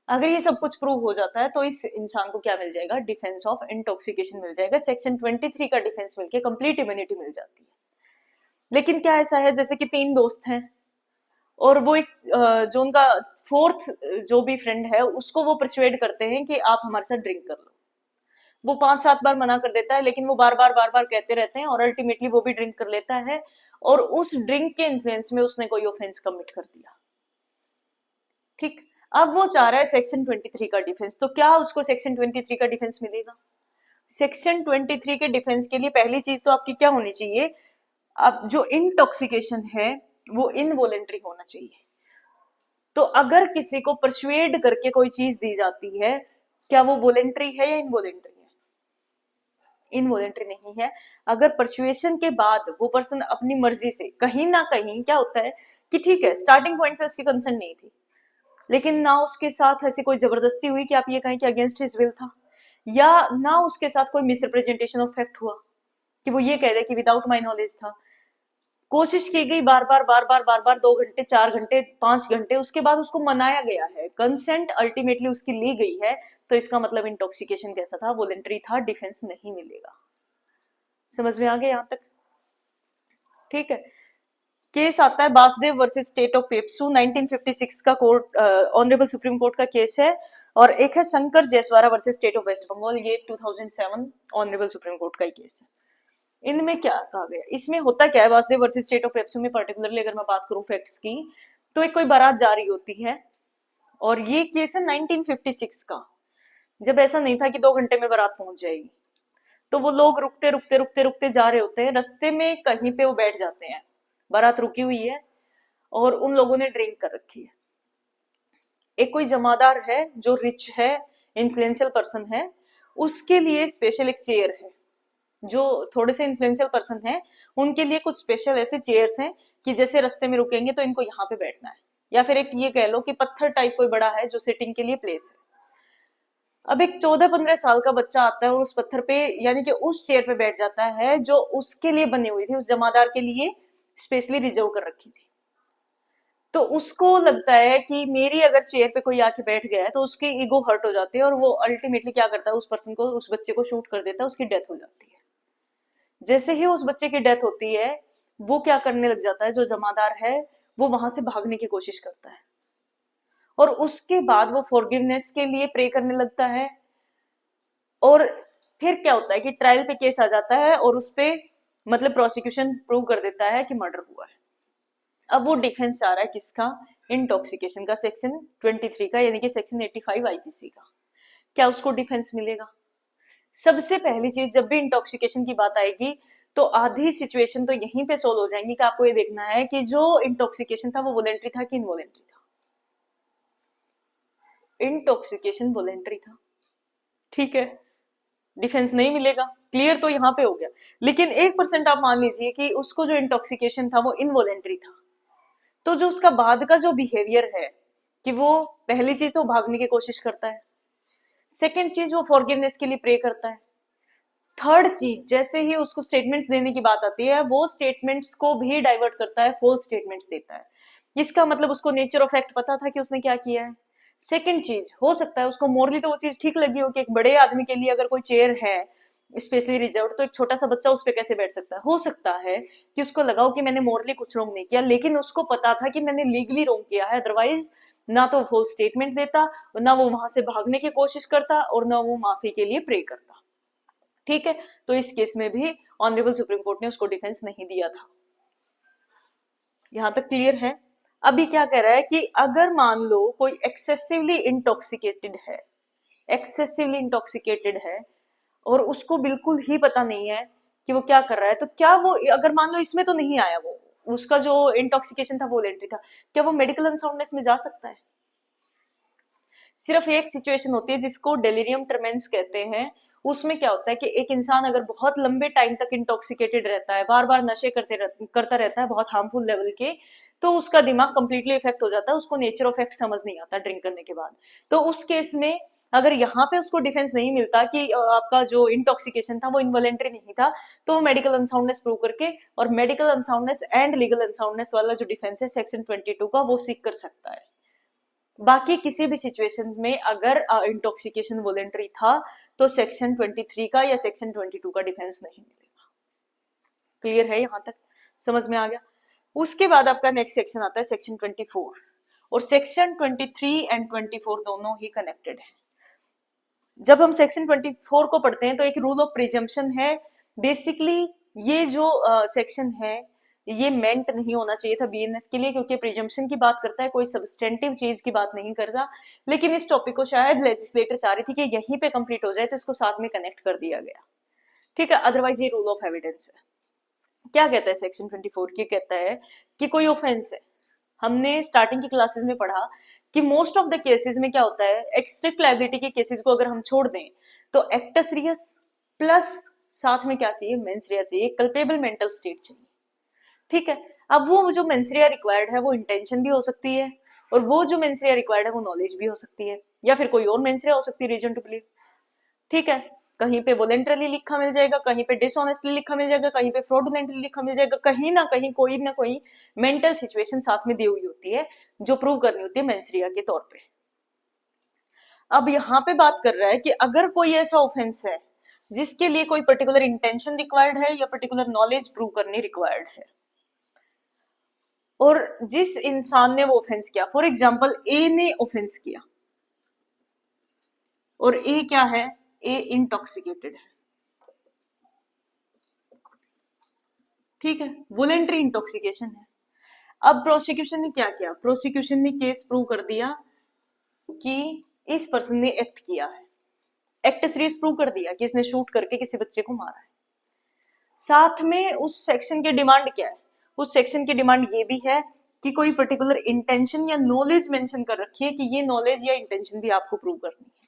अगर ये सब कुछ प्रूव हो जाता है तो इस इंसान को क्या मिल जाएगा? डिफेंस ऑफ इंटॉक्सिकेशन मिल जाएगा। सेक्शन 23 का डिफेंस मिलके कंप्लीट इम्यूनिटी मिल जाती है। लेकिन क्या ऐसा है जैसे कि 3 दोस्त हैं और वो एक जो उनका 4th जो भी फ्रेंड है उसको वो परसुएड करते हैं कि आप हमारे साथ ड्रिंक कर लो। वो 5-7 बार मना कर देता है, लेकिन वो बार बार कहते रहते हैं और अल्टीमेटली वो भी ड्रिंक कर लेता है और उस ड्रिंक के इन्फ्लुएंस में उसने कोई ऑफेंस कमिट कर दिया। ठीक, अब वो चाह रहा है सेक्शन 23 का डिफेंस, तो क्या उसको सेक्शन 23 का डिफेंस मिलेगा? सेक्शन 23 के डिफेंस के लिए पहली चीज तो आपकी क्या होनी चाहिए? अब जो इंटॉक्सिकेशन है वो इनवॉलेंटरी होना चाहिए। तो अगर किसी को परसुएड करके कोई चीज दी जाती है, क्या वो वॉलेंटरी है या इनवॉलेंटरी है? इनवॉलेंटरी नहीं है। अगर परसुएशन के बाद वो पर्सन अपनी मर्जी से, कहीं ना कहीं क्या होता है कि ठीक है स्टार्टिंग पॉइंट पे उसकी कंसर्न नहीं थी, लेकिन ना उसके साथ ऐसी कोई जबरदस्ती हुई कि आप ये कहें कि अगेंस्ट हिज विल था, या ना उसके साथ कोई मिसरिप्रेजेंटेशन ऑफ फैक्ट हुआ कि वो ये कह दे कि विदाउट माई नॉलेज था। कोशिश की गई बार बार 2 घंटे, 4 घंटे, 5 घंटे, उसके बाद उसको मनाया गया है, कंसेंट अल्टीमेटली उसकी ली गई है, तो इसका मतलब इंटॉक्सिकेशन कैसा था? वॉलेंटरी था, डिफेंस नहीं मिलेगा। समझ में आ गया यहां तक? ठीक है, केस आता है Vasudev versus state of PEPSU, 1956 का कोर्ट, ऑनरेबल सुप्रीम कोर्ट का केस है। और एक है Shankar Jaiswara versus state of West Bengal, ये 2007 ऑनरेबल सुप्रीम कोर्ट का ही केस है। इनमें क्या कहा गया, इसमें होता क्या है, Vasudev versus state of PEPSU में पर्टिकुलरली अगर मैं बात करूं फैक्ट्स की, तो एक कोई बारात जा रही होती है, और ये केस है 1956 का, जब ऐसा नहीं था कि 2 घंटे में बारात पहुंच जाएगी। तो वो लोग रुकते रुकते रुकते रुकते जा रहे होते हैं, रास्ते में कहीं पे वो बैठ जाते हैं, बारात रुकी हुई है और उन लोगों ने ड्रिंक कर रखी है। एक कोई जमादार है जो रिच है, इन्फ्लुएंशियल पर्सन है, उसके लिए स्पेशल एक चेयर है। जो थोड़े से इन्फ्लुएंशियल पर्सन है उनके लिए कुछ स्पेशल ऐसे चेयर्स हैं कि जैसे रास्ते में रुकेंगे तो इनको यहाँ पे बैठना है, या फिर एक ये कह लो कि पत्थर टाइप कोई बड़ा है जो सिटिंग के लिए प्लेस है। अब एक 14-15 साल का बच्चा आता है और उस पत्थर पे यानी कि उस चेयर पे बैठ जाता है जो उसके लिए बनी हुई थी, उस जमादार के लिए स्पेशली रिजर्व कर रखी थी। तो उसको लगता है कि मेरी अगर चेयर पे कोई आके बैठ गया है तो उसकी ईगो हर्ट हो जाती है, और वो अल्टीमेटली क्या करता है, उस पर्सन को, उस बच्चे को शूट कर देता है, उसकी डेथ हो जाती है। जैसे ही उस बच्चे की डेथ होती है, वो क्या करने लग जाता है, जो जमादार है वो वहां से भागने की कोशिश करता है, और उसके बाद वो फॉरगिवनेस के लिए प्रे करने लगता है। और फिर क्या होता है कि ट्रायल पे केस आ जाता है और उस पे मतलब प्रोसिक्यूशन प्रूव कर देता है कि मर्डर हुआ है। अब वो डिफेंस चाह रहा है किसका, इंटॉक्सिकेशन का, सेक्शन 23 का, यानी कि सेक्शन 85 आईपीसी का। क्या उसको डिफेंस मिलेगा? सबसे पहली चीज, जब भी इंटॉक्सिकेशन की बात आएगी तो आधी सिचुएशन तो यहीं पे सोल्व हो जाएंगी कि आपको ये देखना है कि जो इंटॉक्सिकेशन था वो वॉलेंट्री था कि इनवॉलेंट्री था। इंटॉक्सिकेशन वॉलेंट्री था, ठीक है, डिफेंस नहीं मिलेगा, क्लियर, तो यहाँ पे हो गया। लेकिन 1% आप मान लीजिए कि उसको जो इंटॉक्सिकेशन था वो इनवॉलेंट्री था, तो जो उसका बाद का जो बिहेवियर है कि वो पहली चीज तो भागने की कोशिश करता है, सेकेंड चीज वो फॉरगिवनेस के लिए प्रे करता है, थर्ड चीज जैसे ही उसको स्टेटमेंट्स देने की बात आती है वो स्टेटमेंट्स को भी डाइवर्ट करता है, फॉल्स स्टेटमेंट्स देता है। इसका मतलब उसको नेचर ऑफ एक्ट पता था कि उसने क्या किया है। सेकंड चीज, हो सकता है उसको मोरली तो वो चीज ठीक लगी हो कि एक बड़े आदमी के लिए अगर कोई चेयर है स्पेशली रिजर्व, तो एक छोटा सा बच्चा उस पर कैसे बैठ सकता है। हो सकता है कि उसको लगाओ कि मैंने मोरली कुछ रॉन्ग नहीं किया, लेकिन उसको पता था कि मैंने लीगली रॉन्ग किया है, अदरवाइज ना तो फॉल्स स्टेटमेंट देता, ना वो वहां से भागने की कोशिश करता, और ना वो माफी के लिए प्रे करता। ठीक है, तो इस केस में भी ऑनरेबल सुप्रीम कोर्ट ने उसको डिफेंस नहीं दिया था। यहां तक क्लियर है? अभी क्या कह रहा है कि अगर मान लो कोई एक्सेसिवली इंटॉक्सिकेटेड है और उसको बिल्कुल ही पता नहीं है कि वो क्या कर रहा है, तो क्या वो, अगर मान लो इसमें तो नहीं आया, वो उसका जो इंटॉक्सिकेशन था वो वॉलेंटरी था, क्या वो मेडिकल अनसाउंडनेस में जा सकता है? सिर्फ एक सिचुएशन होती है जिसको डेलिरियम ट्रेमेंस कहते हैं। उसमें क्या होता है कि एक इंसान अगर बहुत लंबे टाइम तक इंटॉक्सिकेटेड रहता है, बार बार नशे करता रहता है बहुत हार्मफुल लेवल के, तो उसका दिमाग कंप्लीटली इफेक्ट हो जाता है, उसको नेचर ऑफ एक्ट समझ नहीं आता ड्रिंक करने के बाद। तो उस केस में अगर यहाँ पे उसको डिफेंस नहीं मिलता कि आपका जो इंटॉक्सिकेशन था वो इनवॉलेंट्री नहीं था, तो वो मेडिकल अनसाउंडनेस प्रूव करके, और medical unsoundness and legal unsoundness वाला जो डिफेंस है सेक्शन 22 का, वो सीख कर सकता है। बाकी किसी भी सिचुएशन में अगर इंटॉक्सिकेशन वॉलेंटरी था तो सेक्शन 23 का या सेक्शन 22 का डिफेंस नहीं मिलेगा। क्लियर है? यहां तक समझ में आ गया? उसके बाद आपका नेक्स्ट सेक्शन आता है सेक्शन 24, और सेक्शन 23 एंड 24 दोनों ही कनेक्टेड है। जब हम सेक्शन 24 को पढ़ते हैं तो एक रूल ऑफ प्रिजम्पशन है। बेसिकली ये जो सेक्शन है ये मेंट नहीं होना चाहिए था बीएनएस के लिए, क्योंकि प्रिजम्पशन की बात करता है, कोई सब्सटेंटिव चीज की बात नहीं करता। लेकिन इस टॉपिक को शायद लेजिस्लेटर चाह रही थी कि यहीं पे कंप्लीट हो जाए, तो इसको साथ में कनेक्ट कर दिया गया। ठीक है, अदरवाइज ये रूल ऑफ एविडेंस है। क्या कहता है सेक्शन 24 की? कहता है कि कोई ऑफेंस है, हमने स्टार्टिंग की क्लासेस में पढ़ा कि मोस्ट ऑफ द केसेस में क्या होता है, एक्स्ट्रिक्ट लायबिलिटी के केसेस को अगर हम छोड़ दें तो एक्टस रियस प्लस साथ में क्या चाहिए, मेंस रिया चाहिए, कल्पेबल मेंटल स्टेट चाहिए। ठीक है, अब वो जो मेंसरिया रिक्वायर्ड है वो इंटेंशन भी हो सकती है, और वो जो मेंसरिया रिक्वायर्ड है वो नॉलेज भी हो सकती है, या फिर कोई और मेंसरिया हो सकती है, रीजन टू बिलीव। ठीक है, कहीं पे वॉलेंटरली लिखा मिल जाएगा, कहीं पे डिसऑनेस्टली लिखा मिल जाएगा, कहीं पे फ्रॉडुलेंटली लिखा मिल जाएगा, कहीं ना कोई मेंटल सिचुएशन साथ में दी हुई होती है जो प्रूव करनी होती है मेंसरिया के तौर पे। अब यहाँ पे बात कर रहा है कि अगर कोई ऐसा ऑफेंस है जिसके लिए कोई पर्टिकुलर इंटेंशन रिक्वायर्ड है या पर्टिकुलर नॉलेज प्रूव करनी रिक्वायर्ड है, और जिस इंसान ने वो ऑफेंस किया, फॉर एग्जाम्पल ए ने ऑफेंस किया और ए क्या है, ए इंटॉक्सिकेटेड है, ठीक है, वोलेंट्री इंटॉक्सिकेशन है। अब प्रोसिक्यूशन ने क्या किया, प्रोसिक्यूशन ने केस प्रूव कर दिया कि इस पर्सन ने एक्ट किया है, एक्ट सीरियस प्रूव कर दिया कि इसने शूट करके किसी बच्चे को मारा है। साथ में उस सेक्शन की डिमांड क्या है, उस सेक्शन की डिमांड ये भी है कि कोई पर्टिकुलर इंटेंशन या नॉलेज मेंशन कर रखी है कि ये नॉलेज या इंटेंशन भी आपको प्रूव करनी है।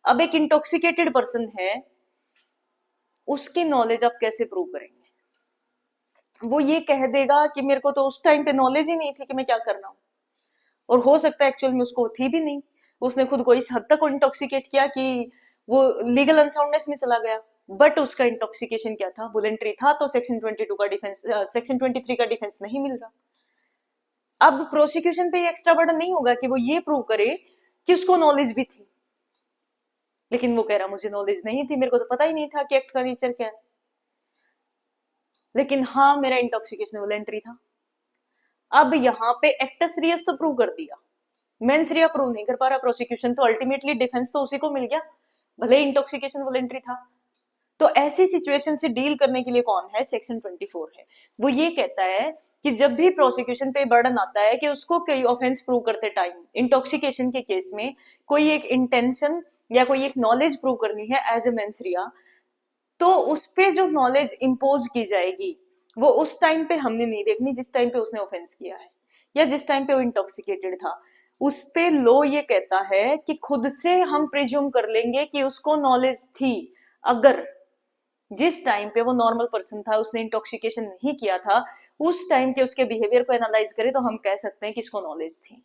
अब एक इंटॉक्सिकेटेड पर्सन है, उसकी नॉलेज आप कैसे प्रूव करेंगे? वो ये कह देगा कि मेरे को तो उस टाइम पे नॉलेज ही नहीं थी कि मैं क्या करना हूं, और हो सकता है एक्चुअल में उसको थी भी नहीं, उसने खुद को इस हद तक इंटॉक्सिकेट किया कि वो लीगल अनसाउंडनेस में चला गया, बट उसका इंटॉक्सिकेशन क्या था, वोलेंट्री था, तो सेक्शन 22 का डिफेंस, सेक्शन 23 का डिफेंस नहीं मिल रहा। अब प्रोसिक्यूशन पे एक्स्ट्रा बर्डन नहीं होगा कि वो ये प्रूव करे कि उसको नॉलेज भी थी, लेकिन वो कह रहा मुझे नॉलेज नहीं थी, मेरे को तो पता ही नहीं था कि एक्ट का नेचर क्या है, लेकिन हाँ मेरा इंटॉक्सिकेशन वोलेंट्री था। अब यहाँ पे एक्टस रियस तो प्रूव कर दिया, मेंस रिया प्रूव नहीं कर पा रहा प्रोसिक्यूशन, तो अल्टीमेटली डिफेंस तो उसी को मिल गया, भले इंटॉक्सिकेशन वोलेंट्री था। तो ऐसी सिचुएशन से डील करने के लिए कौन है, सेक्शन 24 है। वो ये कहता है कि जब भी प्रोसिक्यूशन पे बर्डन आता है कि उसको कोई ऑफेंस प्रूव करते टाइम इंटॉक्सिकेशन के केस में कोई एक इंटेंशन या कोई एक नॉलेज प्रूव करनी है एज ए मेंस रिया, तो उस पे जो नॉलेज इंपोज की जाएगी वो उस टाइम पे हमने नहीं देखनी जिस टाइम पे उसने ऑफेंस किया है या जिस टाइम पे वो इंटॉक्सिकेटेड था। उस पे लॉ ये कहता है कि खुद से हम प्रिज्यूम कर लेंगे कि उसको नॉलेज थी, अगर जिस टाइम पे वो नॉर्मल पर्सन था, उसने इंटॉक्सिकेशन नहीं किया था, उस टाइम के उसके बिहेवियर को एनालाइज करें तो हम कह सकते हैं कि इसको नॉलेज थी।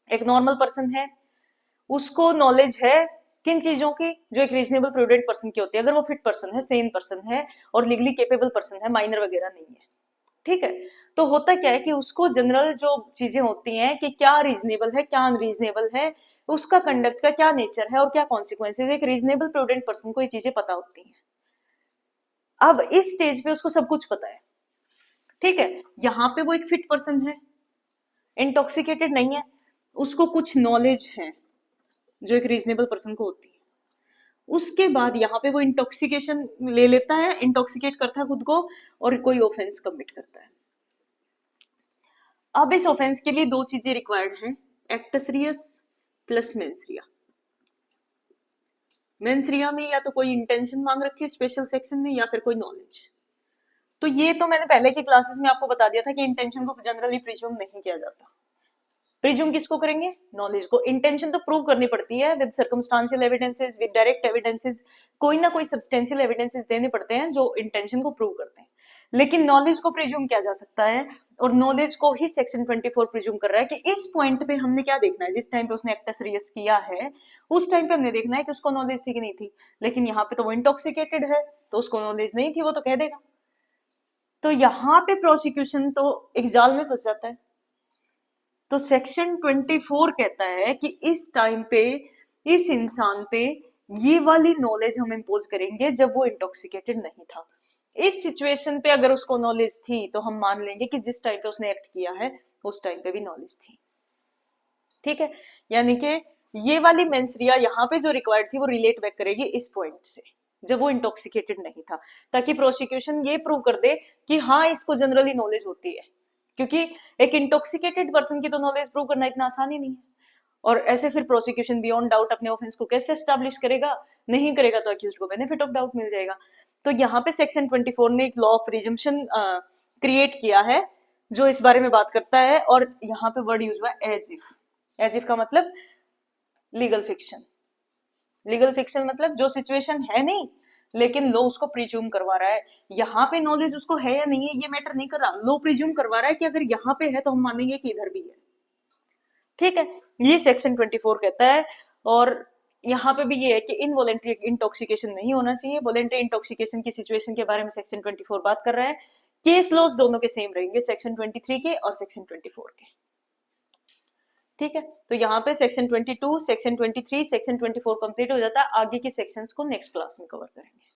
एक नॉर्मल पर्सन है, उसको नॉलेज है किन चीजों की, जो एक रीजनेबल प्रूडेंट पर्सन की होती है, अगर वो फिट पर्सन है, सेन पर्सन है और लीगली केपेबल पर्सन है, माइनर वगैरह नहीं है, ठीक है। तो होता क्या है कि उसको जनरल जो चीजें होती हैं कि क्या रीजनेबल है क्या अनरीजनेबल है, उसका कंडक्ट का क्या नेचर है और क्या कॉन्सिक्वेंसेज, एक रीजनेबल प्रूडेंट पर्सन को ये चीजें पता होती हैं। अब इस स्टेज पे उसको सब कुछ पता है, ठीक है। यहाँ पे वो एक फिट पर्सन है, इंटॉक्सिकेटेड नहीं है, उसको कुछ नॉलेज है जो एक रीजनेबल पर्सन को होती है। उसके बाद यहाँ पे वो इंटॉक्सिकेशन ले लेता है, इंटॉक्सिकेट करता है खुद को और कोई ऑफेंस कमिट करता है। अब इस ऑफेंस के लिए दो चीजें रिक्वायर्ड हैं, actus reus plus mens rea. Mens rea में या तो कोई इंटेंशन मांग रखी है स्पेशल सेक्शन में या फिर कोई नॉलेज। तो ये तो मैंने पहले की क्लासेस में आपको बता दिया था कि इंटेंशन को जनरली प्रिज्यूम नहीं किया जाता। प्रिज्यूम किसको करेंगे, नॉलेज को। इंटेंशन तो प्रूव करनी पड़ती है with circumstantial evidences, with direct evidences, कोई ना कोई सब्सटेंशियल एविडेंसेस देने पड़ते हैं जो इंटेंशन को प्रूव करते हैं, लेकिन नॉलेज को प्रिज्यूम किया जा सकता है, और नॉलेज को ही सेक्शन 24 प्रिज्यूम कर रहा है कि इस पॉइंट पे हमने क्या देखना है, जिस टाइम पे उसने एक्टस रियस किया है उस टाइम पे हमने देखना है कि उसको नॉलेज थी कि नहीं थी, लेकिन यहाँ पे तो वो इंटॉक्सिकेटेड है तो उसको नॉलेज नहीं थी, वो तो कह देगा। तो यहाँ पे प्रोसिक्यूशन तो एक जाल में फंस जाता है। तो सेक्शन 24 कहता है कि इस टाइम पे इस इंसान पे ये वाली नॉलेज हम इम्पोज करेंगे जब वो इंटॉक्सिकेटेड नहीं था। इस सिचुएशन पे अगर उसको नॉलेज थी तो हम मान लेंगे कि जिस टाइम पे उसने एक्ट किया है उस टाइम पे भी नॉलेज थी, ठीक है। यानी कि ये वाली मेंसरिया यहाँ पे जो रिक्वायर्ड थी वो रिलेट बैक करेगी इस पॉइंट से जब वो इंटॉक्सिकेटेड नहीं था, ताकि प्रोसिक्यूशन ये प्रूव कर दे कि हाँ इसको जनरली नॉलेज होती है, क्योंकि एक इंटॉक्सिकेटेड पर्सन की तो नॉलेज प्रूव करना इतना आसान ही नहीं है। और ऐसे फिर प्रोसिक्यूशन बियॉन्ड डाउट अपने ऑफेंस को कैसे एस्टैब्लिश करेगा, नहीं करेगा तो अक्यूज्ड को बेनिफिट ऑफ डाउट मिल जाएगा। तो यहाँ पे सेक्शन 24 ने एक लॉ ऑफ प्रिजम्पशन क्रिएट किया है जो इस बारे में बात करता है, और यहाँ पे वर्ड यूज हुआ एज इफ। एज इफ का मतलब लीगल फिक्शन। लीगल फिक्शन मतलब जो सिचुएशन है नहीं लेकिन लो उसको प्रिज्यूम करवा रहा है। यहाँ पे नॉलेज उसको है या नहीं है ये मैटर नहीं कर रहा, लो प्रिज्यूम करवा रहा है कि अगर यहाँ पे है तो हम मानेंगे कि इधर भी है, ठीक है। ये सेक्शन 24 कहता है। और यहाँ पे भी ये है कि इनवॉलेंट्री इंटॉक्सिकेशन नहीं होना चाहिए। वॉलेंट्री इंटॉक्सिकेशन की सिचुएशन के बारे में सेक्शन 24 बात कर रहा है। केस लॉस दोनों के सेम रहेंगे, सेक्शन 23 के और सेक्शन 24 के, ठीक है। तो यहाँ पे सेक्शन 22, सेक्शन 23, सेक्शन 24 कंप्लीट हो जाता है। आगे के सेक्शंस को नेक्स्ट क्लास में कवर करेंगे।